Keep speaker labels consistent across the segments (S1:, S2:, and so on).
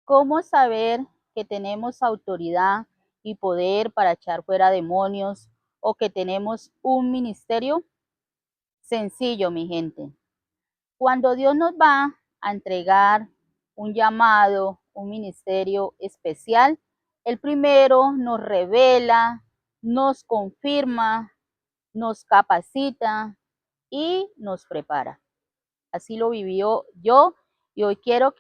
S1: ¿Cómo saber que tenemos autoridad y poder para echar fuera demonios o que tenemos un ministerio? Sencillo, mi gente. Cuando Dios nos va a entregar un llamado, un ministerio especial, el primero nos revela, nos confirma, nos capacita y nos prepara. Así lo vivió yo y hoy quiero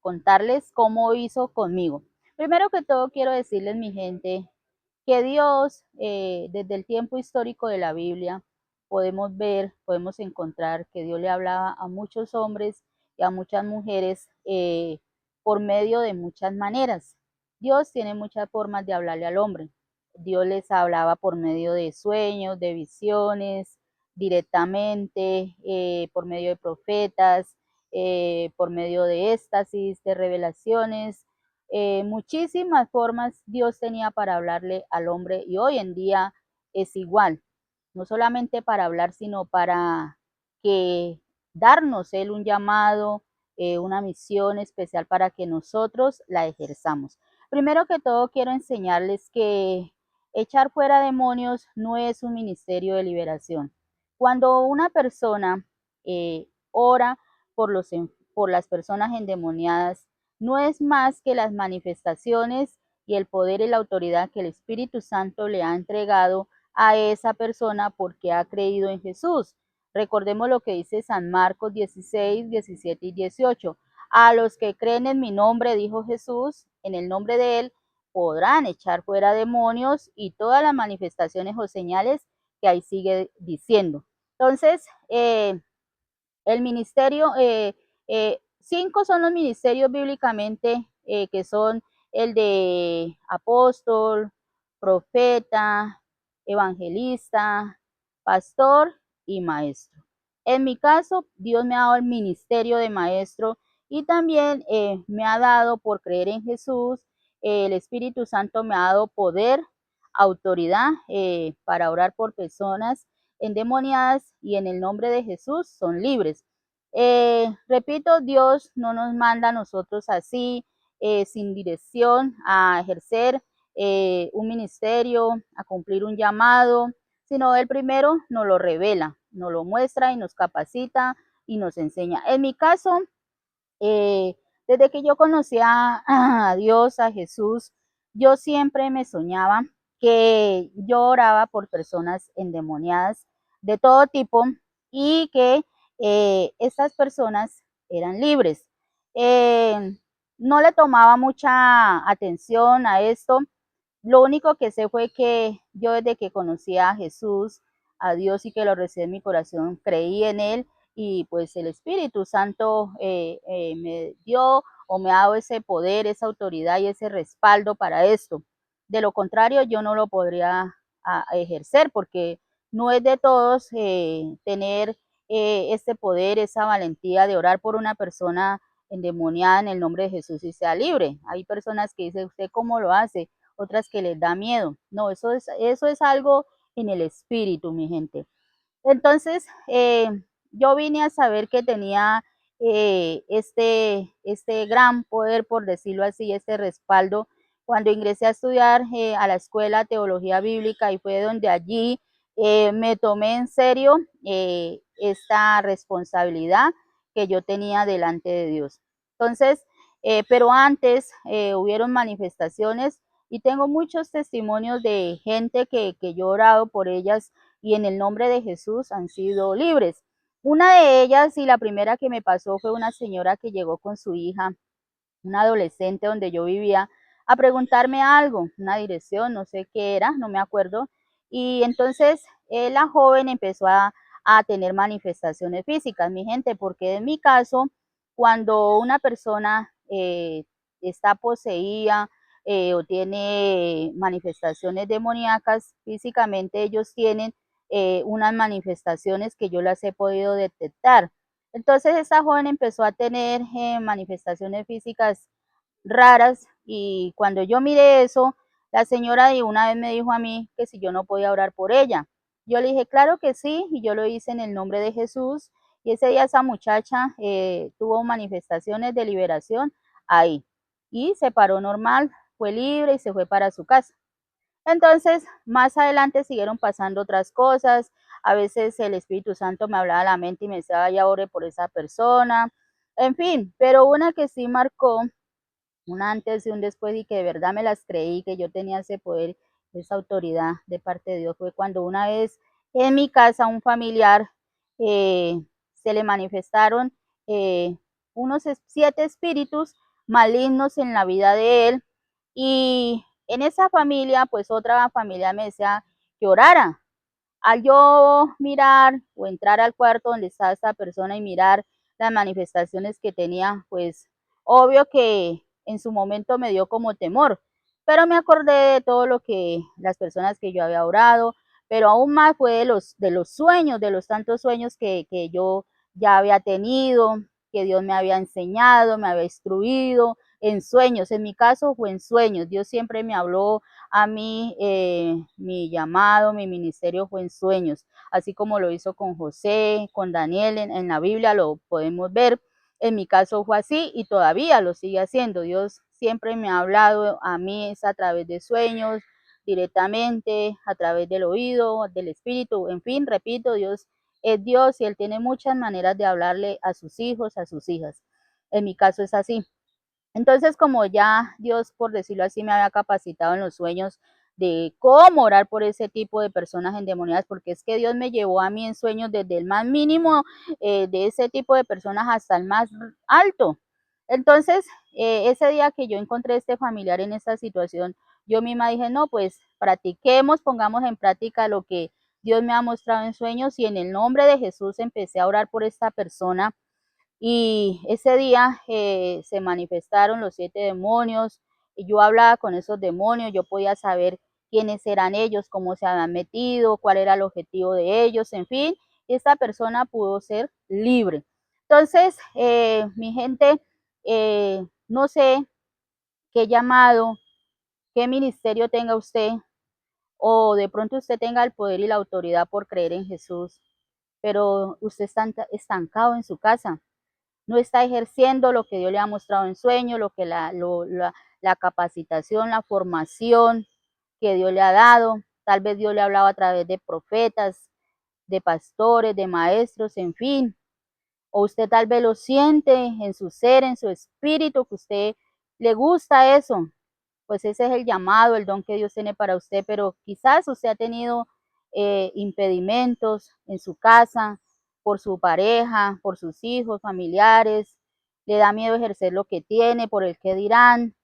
S1: contarles cómo hizo conmigo. Primero que todo quiero decirles, mi gente, que Dios, desde el tiempo histórico de la Biblia, podemos ver, podemos encontrar que Dios le hablaba a muchos hombres y a muchas mujeres por medio de muchas maneras. Dios tiene muchas formas de hablarle al hombre. Dios les hablaba por medio de sueños, de visiones, directamente, por medio de profetas, por medio de éxtasis, de revelaciones, muchísimas formas Dios tenía para hablarle al hombre y hoy en día es igual, no solamente para hablar, sino para que darnos Él un llamado, una misión especial para que nosotros la ejerzamos. Primero que todo quiero enseñarles que echar fuera demonios no es un ministerio de liberación. Cuando una persona ora por las personas endemoniadas, no es más que las manifestaciones y el poder y la autoridad que el Espíritu Santo le ha entregado a esa persona porque ha creído en Jesús. Recordemos lo que dice San Marcos 16, 17 y 18. A los que creen en mi nombre, dijo Jesús, en el nombre de Él, podrán echar fuera demonios y todas las manifestaciones o señales que ahí sigue diciendo. Entonces, el ministerio, 5 son los ministerios bíblicamente, que son el de apóstol, profeta, evangelista, pastor y maestro. En mi caso, Dios me ha dado el ministerio de maestro y también me ha dado, por creer en Jesús, el Espíritu Santo me ha dado poder, autoridad para orar por personas endemoniadas y en el nombre de Jesús son libres. Repito, Dios no nos manda a nosotros así, sin dirección, a ejercer un ministerio, a cumplir un llamado, sino Él primero nos lo revela, nos lo muestra y nos capacita y nos enseña. En mi caso, eh, desde que yo conocí a Dios, a Jesús, yo siempre me soñaba que yo oraba por personas endemoniadas de todo tipo y que estas personas eran libres. Eh, no le tomaba mucha atención a esto. Lo único que sé fue que yo desde que conocí a Jesús, a Dios y que lo recibí en mi corazón, creí en Él y pues el Espíritu Santo me dio o me ha dado ese poder, esa autoridad y ese respaldo para esto. De lo contrario, yo no lo podría ejercer porque no es de todos tener este poder, esa valentía de orar por una persona endemoniada en el nombre de Jesús y sea libre. Hay personas que dicen, ¿usted cómo lo hace? Otras que les da miedo. No, eso es algo en el espíritu, mi gente. Entonces, yo vine a saber que tenía este gran poder, por decirlo así, este respaldo, cuando ingresé a estudiar a la escuela Teología Bíblica y fue donde allí me tomé en serio esta responsabilidad que yo tenía delante de Dios. Entonces, pero antes hubieron manifestaciones y tengo muchos testimonios de gente que yo he orado por ellas y en el nombre de Jesús han sido libres. Una de ellas y la primera que me pasó fue una señora que llegó con su hija, una adolescente donde yo vivía, a preguntarme algo, una dirección, no sé qué era, no me acuerdo. Y entonces la joven empezó a tener manifestaciones físicas, mi gente, porque en mi caso, cuando una persona está poseída o tiene manifestaciones demoníacas, físicamente ellos tienen unas manifestaciones que yo las he podido detectar. Entonces esta joven empezó a tener manifestaciones físicas raras y cuando yo miré eso, la señora de una vez me dijo a mí que si yo no podía orar por ella. Yo le dije, claro que sí, y yo lo hice en el nombre de Jesús. Y ese día esa muchacha tuvo manifestaciones de liberación ahí. y se paró normal, fue libre y se fue para su casa. Entonces, más adelante siguieron pasando otras cosas. A veces el Espíritu Santo me hablaba a la mente y me decía, vaya, ore por esa persona. En fin, pero una que sí marcó un antes y un después y que de verdad me las creí, que yo tenía ese poder, esa autoridad de parte de Dios, fue cuando una vez en mi casa un familiar se le manifestaron eh, unos 7 espíritus malignos en la vida de él y en esa familia, pues otra familia me decía que orara. Al yo mirar o entrar al cuarto donde estaba esta persona y mirar las manifestaciones que tenía, pues obvio que en su momento me dio como temor, pero me acordé de todo lo que las personas que yo había orado, pero aún más fue de los sueños, de los tantos sueños que yo ya había tenido, que Dios me había enseñado, me había instruido en sueños. En mi caso fue en sueños. Dios siempre me habló a mí, mi llamado, mi ministerio fue en sueños, así como lo hizo con José, con Daniel, en la Biblia lo podemos ver. En mi caso fue así y todavía lo sigue haciendo. Dios siempre me ha hablado a mí es a través de sueños, directamente, a través del oído, del espíritu, en fin, repito, Dios es Dios y Él tiene muchas maneras de hablarle a sus hijos, a sus hijas. En mi caso es así. Entonces, como ya Dios, por decirlo así, me había capacitado en los sueños de cómo orar por ese tipo de personas endemoniadas, porque es que Dios me llevó a mí en sueños desde el más mínimo de ese tipo de personas hasta el más alto. Entonces, ese día que yo encontré este familiar en esta situación, yo misma dije, no, pues practiquemos, pongamos en práctica lo que Dios me ha mostrado en sueños y en el nombre de Jesús empecé a orar por esta persona y ese día se manifestaron los 7 demonios, y yo hablaba con esos demonios, yo podía saber quiénes eran ellos, cómo se habían metido, cuál era el objetivo de ellos, en fin, esta persona pudo ser libre. Entonces, mi gente, no sé qué llamado, qué ministerio tenga usted, o de pronto usted tenga el poder y la autoridad por creer en Jesús, pero usted está estancado en su casa, no está ejerciendo lo que Dios le ha mostrado en sueño, lo que la capacitación, la formación que Dios le ha dado. Tal vez Dios le ha hablado a través de profetas, de pastores, de maestros, en fin. O usted tal vez lo siente en su ser, en su espíritu, que usted le gusta eso, pues ese es el llamado, el don que Dios tiene para usted, pero quizás usted ha tenido impedimentos en su casa, por su pareja, por sus hijos, familiares, le da miedo ejercer lo que tiene, por el que dirán,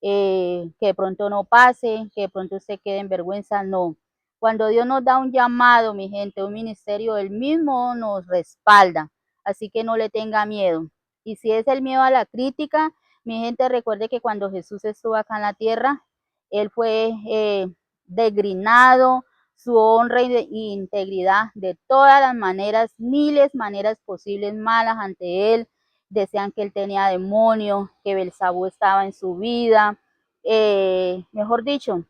S1: que de pronto no pase, que de pronto usted quede en vergüenza, no. Cuando Dios nos da un llamado, mi gente, un ministerio, Él mismo nos respalda, así que no le tenga miedo. Y si es el miedo a la crítica, mi gente, recuerde que cuando Jesús estuvo acá en la tierra, Él fue degrinado, su honra y integridad de todas las maneras, miles maneras posibles malas ante Él, decían que él tenía demonio, que Belzabú estaba en su vida, mejor dicho,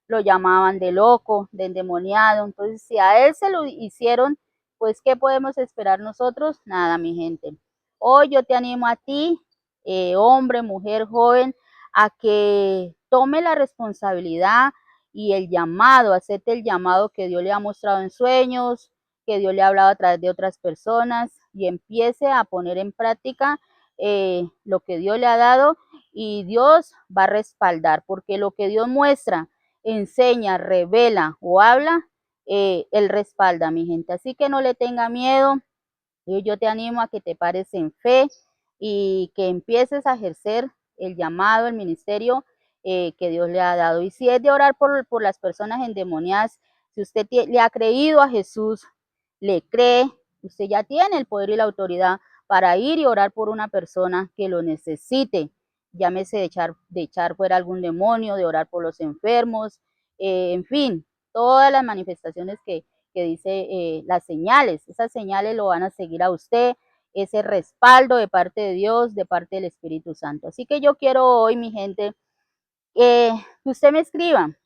S1: lo llamaban de loco, de endemoniado. Entonces, si a él se lo hicieron, pues, ¿qué podemos esperar nosotros? Nada, mi gente. Hoy yo te animo a ti, hombre, mujer, joven, a que tome la responsabilidad y el llamado, acepte el llamado que Dios le ha mostrado en sueños, que Dios le ha hablado a través de otras personas y empiece a poner en práctica lo que Dios le ha dado y Dios va a respaldar, porque lo que Dios muestra, enseña, revela o habla, Él respalda, mi gente. Así que no le tenga miedo, yo te animo a que te pares en fe y que empieces a ejercer el llamado, el ministerio que Dios le ha dado. Y si es de orar por las personas endemoniadas, si usted le ha creído a Jesús, le cree, usted ya tiene el poder y la autoridad para ir y orar por una persona que lo necesite. Llámese de echar fuera algún demonio, de orar por los enfermos, en fin, todas las manifestaciones que dice las señales. Esas señales lo van a seguir a usted, ese respaldo de parte de Dios, de parte del Espíritu Santo. Así que yo quiero hoy, mi gente, que usted me escriba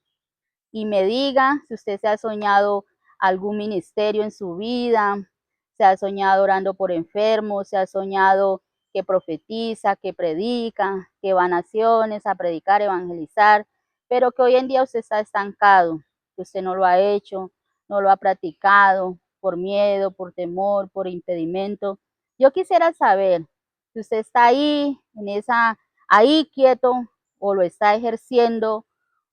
S1: y me diga si usted se ha soñado algún ministerio en su vida, se ha soñado orando por enfermos, se ha soñado que profetiza, que predica, que va a naciones a predicar, evangelizar, pero que hoy en día usted está estancado, que usted no lo ha hecho, no lo ha practicado por miedo, por temor, por impedimento. Yo quisiera saber si usted está ahí, ahí quieto, o lo está ejerciendo,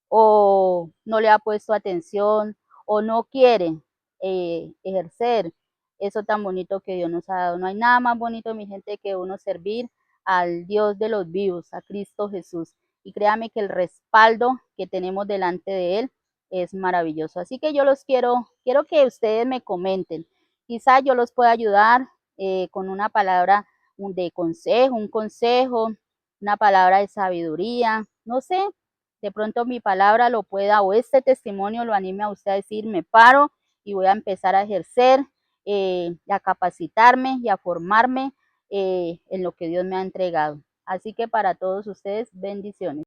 S1: o no le ha puesto atención, o no quiere ejercer eso tan bonito que Dios nos ha dado. No hay nada más bonito, mi gente, que uno servir al Dios de los vivos, a Cristo Jesús. Y créame que el respaldo que tenemos delante de Él es maravilloso. Así que yo los quiero que ustedes me comenten. Quizá yo los pueda ayudar con una palabra de consejo, un consejo, una palabra de sabiduría, no sé, de pronto mi palabra lo pueda, o este testimonio lo anime a usted a decir, me paro y voy a empezar a ejercer, a capacitarme y a formarme en lo que Dios me ha entregado. Así que para todos ustedes, bendiciones.